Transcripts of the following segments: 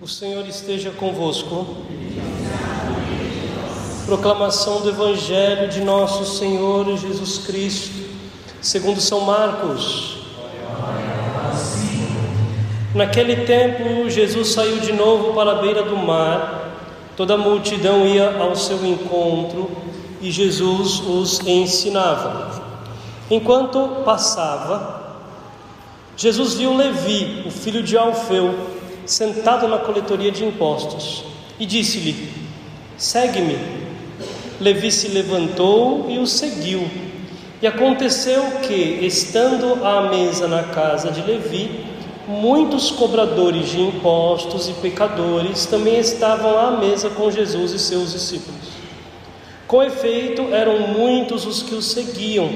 O Senhor esteja convosco. Proclamação do Evangelho de nosso Senhor Jesus Cristo, segundo São Marcos. Naquele tempo, Jesus saiu de novo para a beira do mar. Toda a multidão ia ao seu encontro e Jesus os ensinava. Enquanto passava, Jesus viu Levi, o filho de Alfeu, sentado na coletoria de impostos, e disse-lhe: segue-me. Levi se levantou e o seguiu. E aconteceu que, estando à mesa na casa de Levi, muitos cobradores de impostos e pecadores também estavam à mesa com Jesus e seus discípulos. Com efeito, eram muitos os que o seguiam.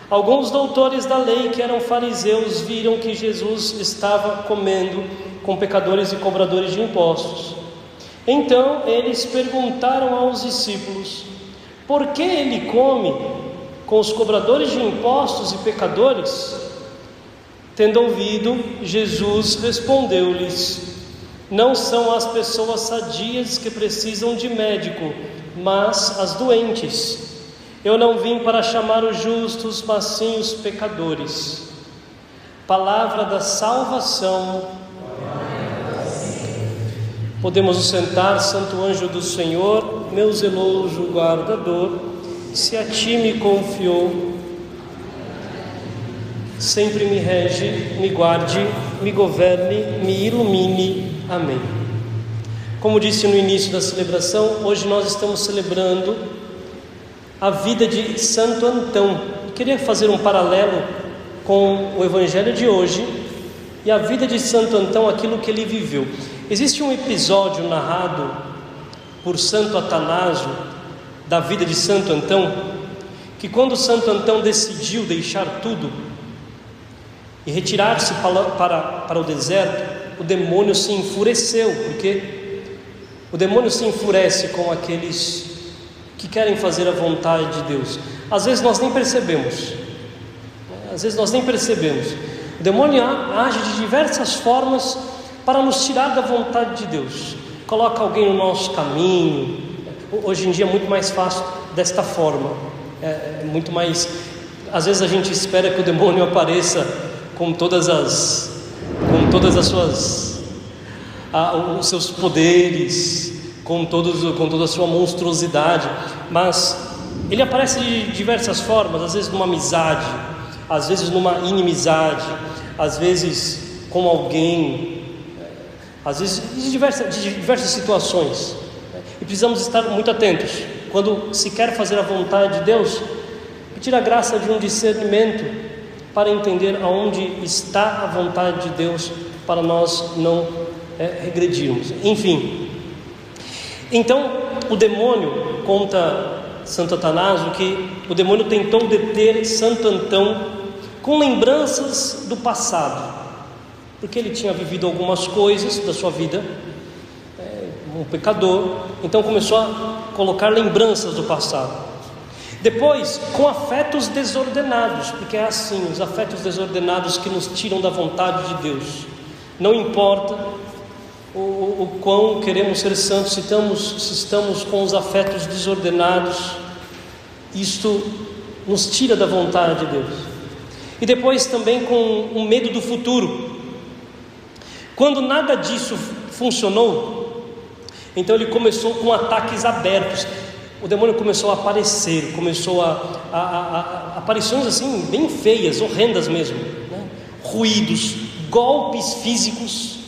Alguns doutores da lei, que eram fariseus, viram que Jesus estava comendo com pecadores e cobradores de impostos. Então eles perguntaram aos discípulos: por que ele come com os cobradores de impostos e pecadores? Tendo ouvido, Jesus respondeu-lhes: não são as pessoas sadias que precisam de médico, mas as doentes. Eu não vim para chamar os justos, mas sim os pecadores. Palavra da salvação. Podemos nos sentar, Santo Anjo do Senhor, meu zeloso guardador, se a ti me confiou, sempre me rege, me guarde, me governe, me ilumine. Amém. Como disse no início da celebração, hoje nós estamos celebrando a vida de Santo Antão. Eu queria fazer um paralelo com o Evangelho de hoje e a vida de Santo Antão, aquilo que ele viveu. Existe um episódio narrado por Santo Atanásio da vida de Santo Antão, que quando Santo Antão decidiu deixar tudo e retirar-se para o deserto, o demônio se enfureceu, porque o demônio se enfurece com aqueles que querem fazer a vontade de Deus. Às vezes nós nem percebemos. O demônio age de diversas formas para nos tirar da vontade de Deus. Coloca alguém no nosso caminho. Hoje em dia é muito mais fácil desta forma. É muito mais. Às vezes a gente espera que o demônio apareça com todas as suas, os seus poderes, com toda a sua monstruosidade, mas ele aparece de diversas formas, às vezes numa amizade, às vezes numa inimizade, às vezes com alguém, às vezes de diversas situações, e precisamos estar muito atentos quando se quer fazer a vontade de Deus, pedir a graça de um discernimento para entender aonde está a vontade de Deus, para nós não regredirmos. Enfim, então o demônio, conta Santo Atanásio, que o demônio tentou deter Santo Antão com lembranças do passado, porque ele tinha vivido algumas coisas da sua vida, um pecador, então começou a colocar lembranças do passado. Depois, com afetos desordenados, porque é assim, os afetos desordenados que nos tiram da vontade de Deus. Não importa o quão queremos ser santos, se estamos com os afetos desordenados, isto nos tira da vontade de Deus. E depois também com o medo do futuro. Quando nada disso funcionou, então ele começou com ataques abertos. O demônio começou a aparecer, aparições assim bem feias, horrendas mesmo, né? Ruídos, golpes físicos.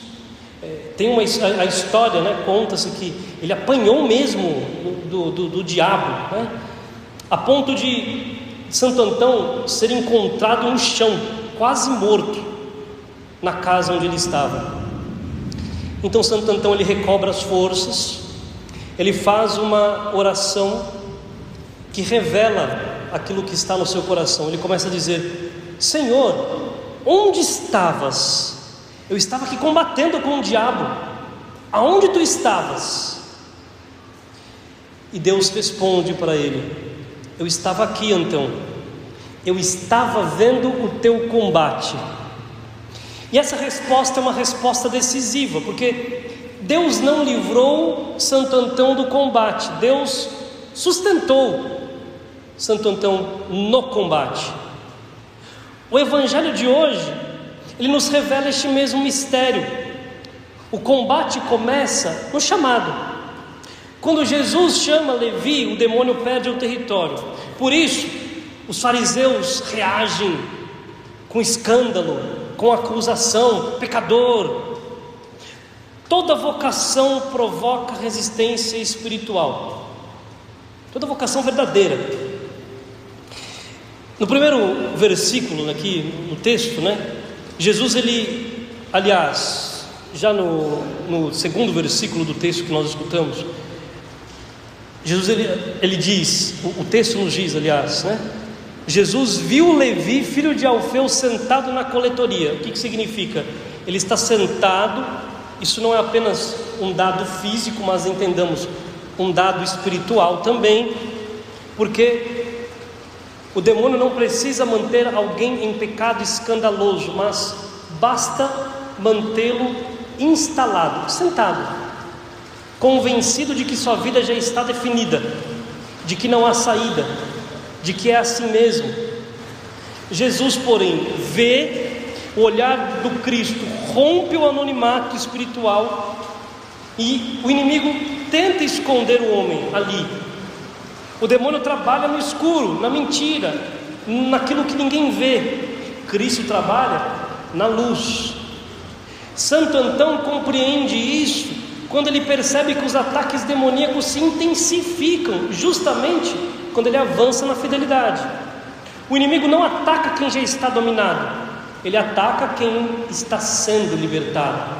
Tem a história, né? Conta-se que ele apanhou mesmo do diabo, né? A ponto de Santo Antão ser encontrado no chão, quase morto, na casa onde ele estava. Então Santo Antão, ele recobra as forças, ele faz uma oração que revela aquilo que está no seu coração. Ele começa a dizer: Senhor, onde estavas? Eu estava aqui combatendo com o diabo. Aonde tu estavas? E Deus responde para ele: eu estava aqui, Antão. Eu estava vendo o teu combate. E essa resposta é uma resposta decisiva, porque Deus não livrou Santo Antão do combate, Deus sustentou Santo Antão no combate. O evangelho de hoje, ele nos revela este mesmo mistério. O combate começa no chamado. Quando Jesus chama Levi, o demônio perde o território. Por isso, os fariseus reagem com escândalo, com acusação, pecador. Toda vocação provoca resistência espiritual. Toda vocação verdadeira. No primeiro versículo aqui no texto, Jesus, aliás, já no segundo versículo do texto que nós escutamos, Jesus ele diz, o texto nos diz, aliás, Jesus viu Levi, filho de Alfeu, sentado na coletoria. O que significa? Ele está sentado. Isso não é apenas um dado físico, mas entendamos, um dado espiritual também, porque o demônio não precisa manter alguém em pecado escandaloso, mas basta mantê-lo instalado, sentado, convencido de que sua vida já está definida, de que não há saída, de que é assim mesmo. Jesus, porém, vê o olhar do Cristo, rompe o anonimato espiritual e o inimigo tenta esconder o homem ali. O demônio trabalha no escuro, na mentira, naquilo que ninguém vê. Cristo trabalha na luz. Santo Antão compreende isso quando ele percebe que os ataques demoníacos se intensificam, justamente quando ele avança na fidelidade. O inimigo não ataca quem já está dominado, ele ataca quem está sendo libertado.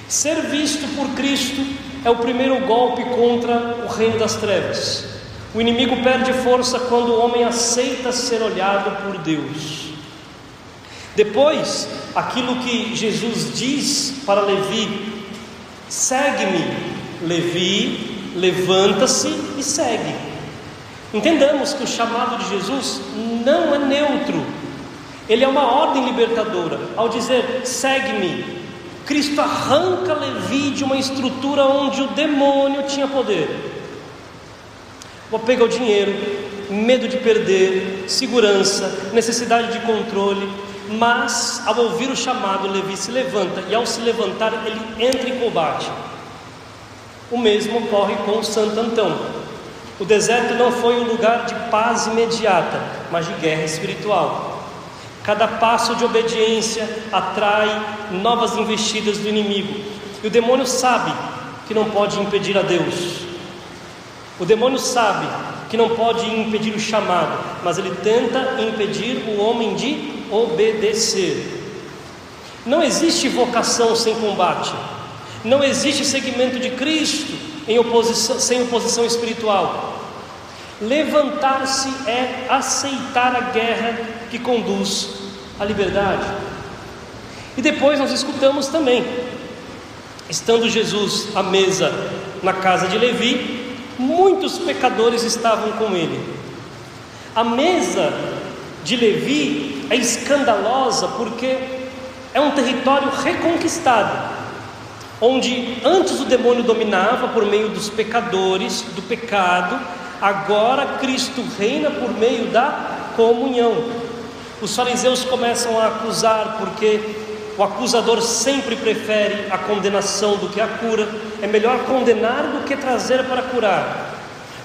Ser visto por Cristo é o primeiro golpe contra o reino das trevas. O inimigo perde força quando o homem aceita ser olhado por Deus. Depois, aquilo que Jesus diz para Levi: segue-me. Levi levanta-se e segue. Entendamos que o chamado de Jesus não é neutro, ele é uma ordem libertadora. Ao dizer segue-me, Cristo arranca Levi de uma estrutura onde o demônio tinha poder. O apego ao dinheiro, medo de perder, segurança, necessidade de controle. Mas ao ouvir o chamado, Levi se levanta, e ao se levantar ele entra em combate. O mesmo ocorre com Santo Antão. O deserto não foi um lugar de paz imediata, mas de guerra espiritual. Cada passo de obediência atrai novas investidas do inimigo, e o demônio sabe que não pode impedir a Deus. O demônio sabe que não pode impedir o chamado, mas ele tenta impedir o homem de obedecer. Não existe vocação sem combate. Não existe seguimento de Cristo sem oposição espiritual. Levantar-se é aceitar a guerra que conduz à liberdade. E depois nós escutamos também, estando Jesus à mesa na casa de Levi, muitos pecadores estavam com ele. A mesa de Levi é escandalosa porque é um território reconquistado, onde antes o demônio dominava por meio dos pecadores, do pecado. Agora Cristo reina por meio da comunhão. Os fariseus começam a acusar, porque o acusador sempre prefere a condenação do que a cura. É melhor condenar do que trazer para curar.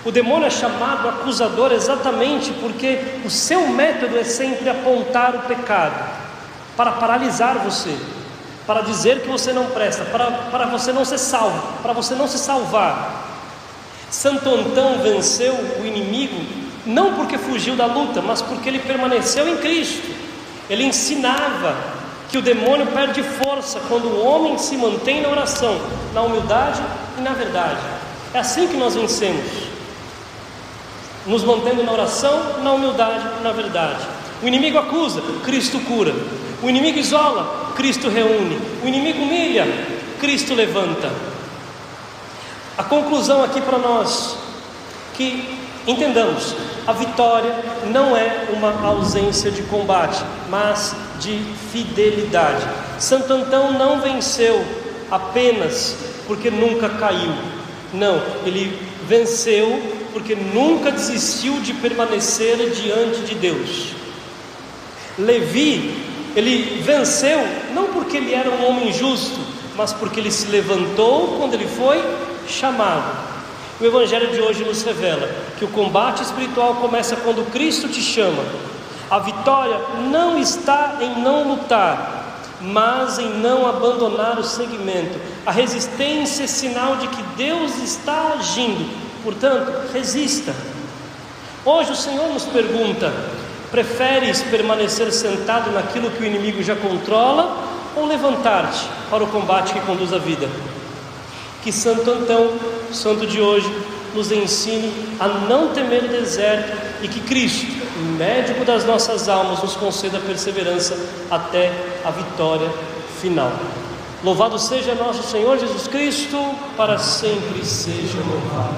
O demônio é chamado acusador exatamente porque o seu método é sempre apontar o pecado, para paralisar você, para dizer que você não presta, para você não ser salvo, para você não se salvar. Santo Antão venceu o inimigo não porque fugiu da luta, mas porque ele permaneceu em Cristo. Ele ensinava que o demônio perde força quando o homem se mantém na oração, na humildade e na verdade. É assim que nós vencemos, nos mantendo na oração, na humildade e na verdade. O inimigo acusa, Cristo cura. O inimigo isola, Cristo reúne. O inimigo humilha, Cristo levanta. A conclusão aqui para nós, que entendamos, a vitória não é uma ausência de combate, mas de fidelidade. Santo Antão não venceu apenas porque nunca caiu. Não, ele venceu porque nunca desistiu de permanecer diante de Deus. Levi, ele venceu não porque ele era um homem justo, mas porque ele se levantou quando ele foi chamado. O Evangelho de hoje nos revela que o combate espiritual começa quando Cristo te chama. A vitória não está em não lutar, mas em não abandonar o segmento. A resistência é sinal de que Deus está agindo, portanto, resista. Hoje o Senhor nos pergunta: preferes permanecer sentado naquilo que o inimigo já controla, ou levantar-te para o combate que conduz à vida? Que Santo Antão, o santo de hoje, nos ensine a não temer o deserto, e que Cristo, médico das nossas almas, nos conceda perseverança até a vitória final. Louvado seja nosso Senhor Jesus Cristo, para sempre seja louvado.